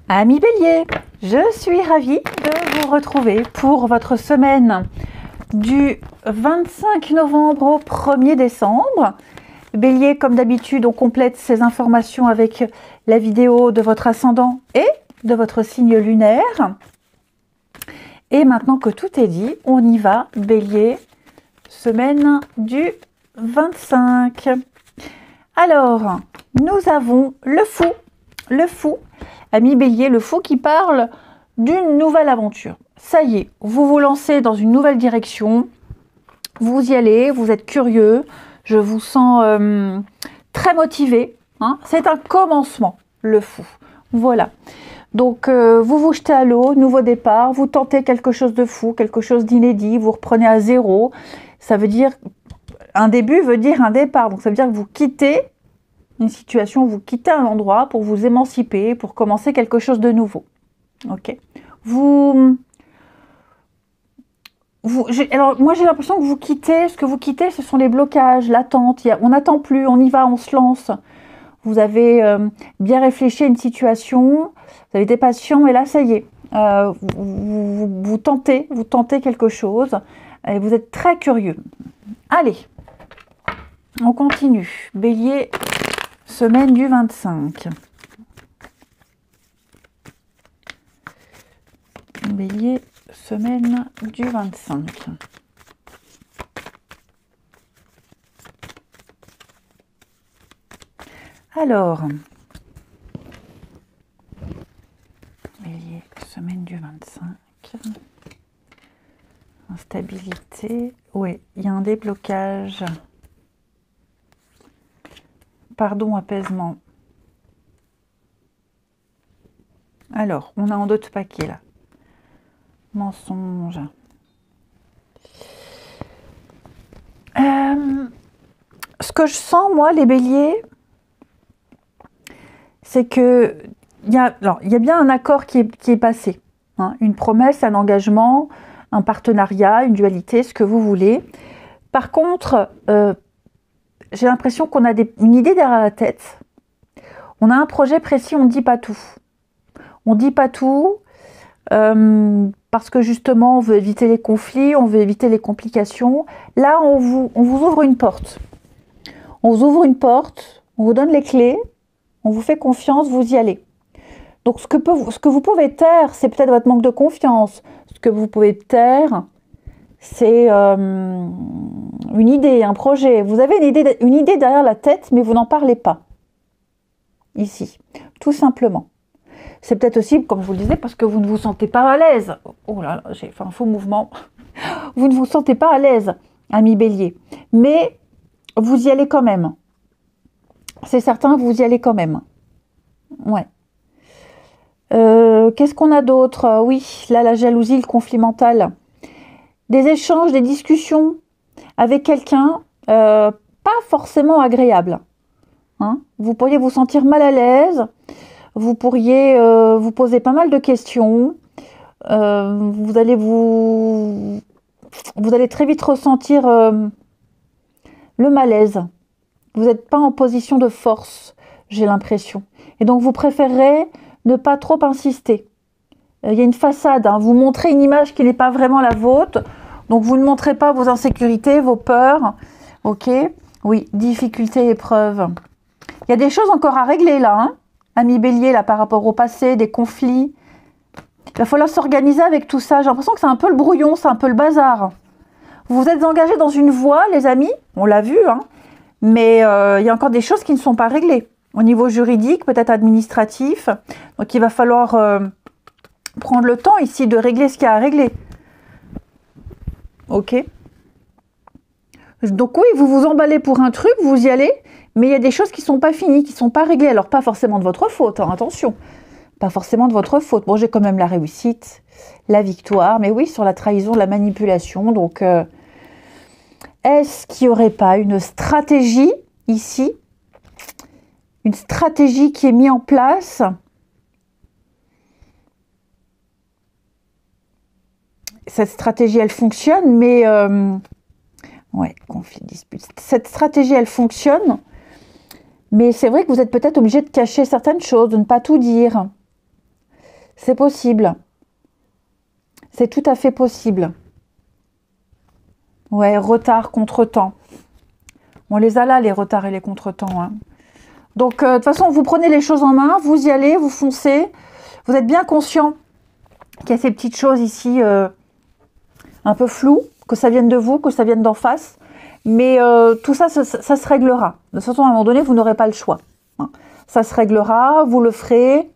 Amis Bélier, je suis ravie de vous retrouver pour votre semaine du 25 novembre au 1er décembre. Bélier, comme d'habitude, on complète ces informations avec la vidéo de votre ascendant et de votre signe lunaire. Et maintenant que tout est dit, on y va, Bélier, semaine du 25. Alors, nous avons le fou, ami Bélier, le fou qui parle d'une nouvelle aventure. Ça y est, vous vous lancez dans une nouvelle direction, vous y allez, vous êtes curieux, je vous sens très motivé, hein. C'est un commencement, le fou. Voilà. Donc, vous vous jetez à l'eau, nouveau départ, vous tentez quelque chose de fou, quelque chose d'inédit, vous reprenez à zéro. Ça veut dire, un début veut dire un départ. Donc, ça veut dire que vous quittez une situation, vous quittez un endroit pour vous émanciper, pour commencer quelque chose de nouveau. Ok. Alors, moi, j'ai l'impression que vous quittez, ce que vous quittez, ce sont les blocages, l'attente. On n'attend plus, on y va, on se lance. Vous avez bien réfléchi à une situation, vous avez été patient et là, ça y est, vous tentez quelque chose et vous êtes très curieux. Allez, on continue. Bélier, semaine du 25. Bélier, semaine du 25. Alors, Bélier, semaine du 25. Instabilité. Oui, il y a un déblocage. Pardon, apaisement. Alors, on a en d'autres paquets là. Mensonge. Ce que je sens, moi, les béliers, c'est que il y a bien un accord qui est passé. Hein, une promesse, un engagement, un partenariat, une dualité, ce que vous voulez. Par contre, j'ai l'impression qu'on a une idée derrière la tête. On a un projet précis, on ne dit pas tout. On ne dit pas tout parce que justement, on veut éviter les conflits, on veut éviter les complications. Là, on vous ouvre une porte. On vous ouvre une porte, on vous donne les clés, on vous fait confiance, vous y allez. Donc, ce que vous pouvez taire, c'est peut-être votre manque de confiance. Ce que vous pouvez taire, c'est une idée, un projet. Vous avez une idée derrière la tête, mais vous n'en parlez pas. Ici, tout simplement. C'est peut-être aussi, comme je vous le disais, parce que vous ne vous sentez pas à l'aise. Oh là là, j'ai fait un faux mouvement. Vous ne vous sentez pas à l'aise, ami Bélier. Mais vous y allez quand même. C'est certain, vous y allez quand même. Ouais. Qu'est-ce qu'on a d'autre? Oui, là, la jalousie, le conflit mental. Des échanges, des discussions avec quelqu'un, pas forcément agréable. Hein, vous pourriez vous sentir mal à l'aise, vous pourriez vous poser pas mal de questions, vous allez très vite ressentir le malaise. Vous n'êtes pas en position de force, j'ai l'impression. Et donc vous préférerez ne pas trop insister. Il y a une façade, hein, vous montrez une image qui n'est pas vraiment la vôtre, donc vous ne montrez pas vos insécurités, vos peurs. Ok, oui, difficultés, épreuves. Il y a des choses encore à régler là, hein, ami Bélier, là, par rapport au passé, des conflits. Il va falloir s'organiser avec tout ça. J'ai l'impression que c'est un peu le brouillon, c'est un peu le bazar. Vous vous êtes engagés dans une voie, les amis, on l'a vu, hein, mais il y a encore des choses qui ne sont pas réglées. Au niveau juridique, peut-être administratif. Donc il va falloir prendre le temps ici de régler ce qu'il y a à régler. Ok. Donc oui, vous vous emballez pour un truc, vous y allez, mais il y a des choses qui ne sont pas finies, qui ne sont pas réglées. Alors pas forcément de votre faute, hein, attention. Pas forcément de votre faute. Bon, j'ai quand même la réussite, la victoire, mais oui, sur la trahison, la manipulation. Donc, est-ce qu'il n'y aurait pas une stratégie ici? Une stratégie qui est mise en place. Cette stratégie, elle fonctionne, mais ouais, conflit, dispute. Cette stratégie, elle fonctionne, mais c'est vrai que vous êtes peut-être obligé de cacher certaines choses, de ne pas tout dire. C'est possible. C'est tout à fait possible. Ouais, retard, contretemps. On les a là, les retards et les contretemps. Hein. Donc, de toute façon, vous prenez les choses en main, vous y allez, vous foncez. Vous êtes bien conscient qu'il y a ces petites choses ici un peu floues, que ça vienne de vous, que ça vienne d'en face. Mais tout ça, ça se réglera. De toute façon, à un moment donné, vous n'aurez pas le choix. Hein. Ça se réglera, vous le ferez.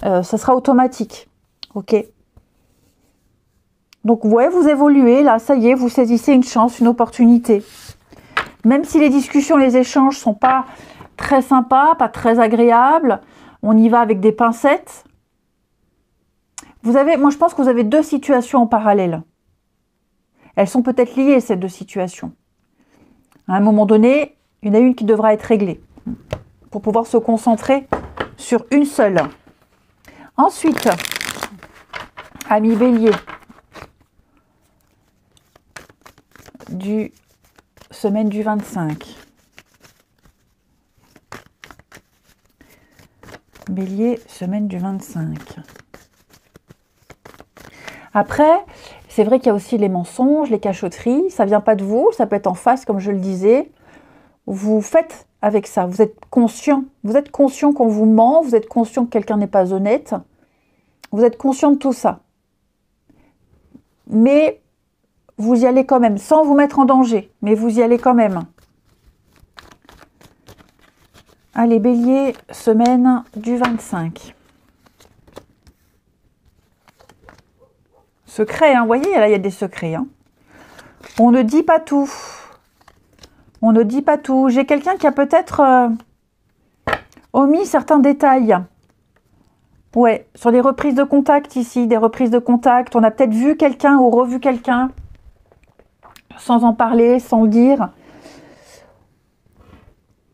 Ça sera automatique. Ok. Donc, ouais, vous évoluez, là, ça y est, vous saisissez une chance, une opportunité. Même si les discussions, les échanges sont pas très sympas, pas très agréables, on y va avec des pincettes. Moi, je pense que vous avez deux situations en parallèle. Elles sont peut-être liées, ces deux situations. À un moment donné, il y en a une qui devra être réglée pour pouvoir se concentrer sur une seule. Ensuite, ami Bélier, semaine du 25. Bélier, semaine du 25. Après, c'est vrai qu'il y a aussi les mensonges, les cachotteries. Ça ne vient pas de vous, ça peut être en face, comme je le disais. Vous faites avec ça, vous êtes conscient. Vous êtes conscient qu'on vous ment, vous êtes conscient que quelqu'un n'est pas honnête. Vous êtes conscient de tout ça. Mais vous y allez quand même, sans vous mettre en danger. Mais vous y allez quand même. Allez, Bélier, semaine du 25. Secret, hein, vous voyez, là, il y a des secrets. Hein. On ne dit pas tout. On ne dit pas tout. J'ai quelqu'un qui a peut-être omis certains détails. Ouais, sur les reprises de contact ici, des reprises de contact. On a peut-être vu quelqu'un ou revu quelqu'un sans en parler, sans le dire.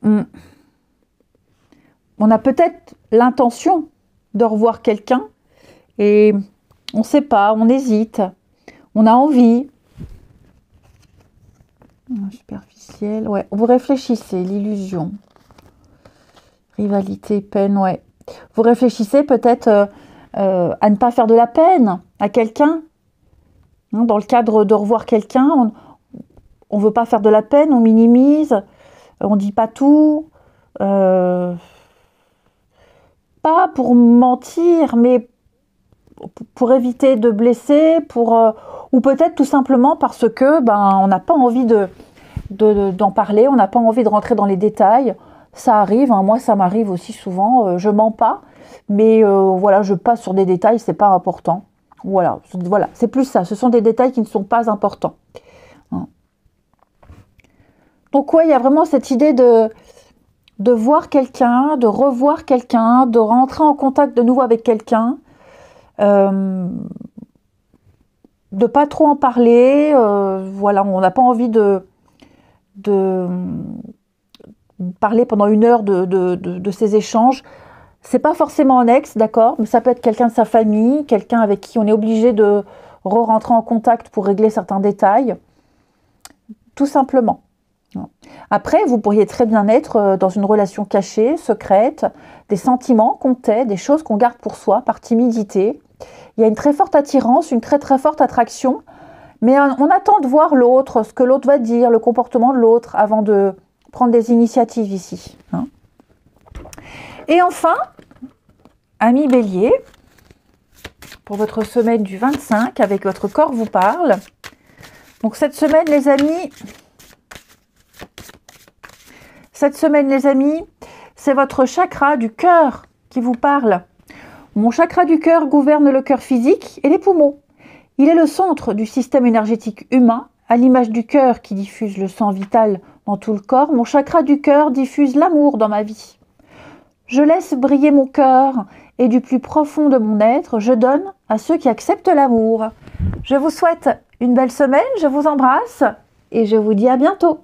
On a peut-être l'intention de revoir quelqu'un et on ne sait pas, on hésite, on a envie. Superficiel, ouais. Vous réfléchissez, l'illusion. Rivalité, peine, ouais. Vous réfléchissez peut-être à ne pas faire de la peine à quelqu'un. Dans le cadre de revoir quelqu'un, on ne veut pas faire de la peine, on minimise, on ne dit pas tout. Pas pour mentir, mais pour éviter de blesser, ou peut-être tout simplement parce que on n'a pas envie d'en parler, on n'a pas envie de rentrer dans les détails. Ça arrive, hein, moi ça m'arrive aussi souvent, je mens pas, mais voilà, je passe sur des détails, c'est pas important. Voilà, c'est plus ça, ce sont des détails qui ne sont pas importants. Donc ouais, il y a vraiment cette idée de voir quelqu'un, de revoir quelqu'un, de rentrer en contact de nouveau avec quelqu'un, de pas trop en parler, voilà, on n'a pas envie de parler pendant une heure de ces échanges. C'est pas forcément un ex, d'accord, mais ça peut être quelqu'un de sa famille, quelqu'un avec qui on est obligé de re-rentrer en contact pour régler certains détails, tout simplement. Après, vous pourriez très bien être dans une relation cachée, secrète, des sentiments qu'on tait, des choses qu'on garde pour soi par timidité. Il y a une très forte attirance, une très très forte attraction, mais on attend de voir l'autre, ce que l'autre va dire, le comportement de l'autre, avant de prendre des initiatives ici. Et enfin, ami Bélier, pour votre semaine du 25, avec votre corps vous parle. Donc cette semaine, les amis, c'est votre chakra du cœur qui vous parle. Mon chakra du cœur gouverne le cœur physique et les poumons. Il est le centre du système énergétique humain, à l'image du cœur qui diffuse le sang vital dans tout le corps. Mon chakra du cœur diffuse l'amour dans ma vie. Je laisse briller mon cœur et du plus profond de mon être, je donne à ceux qui acceptent l'amour. Je vous souhaite une belle semaine, je vous embrasse et je vous dis à bientôt.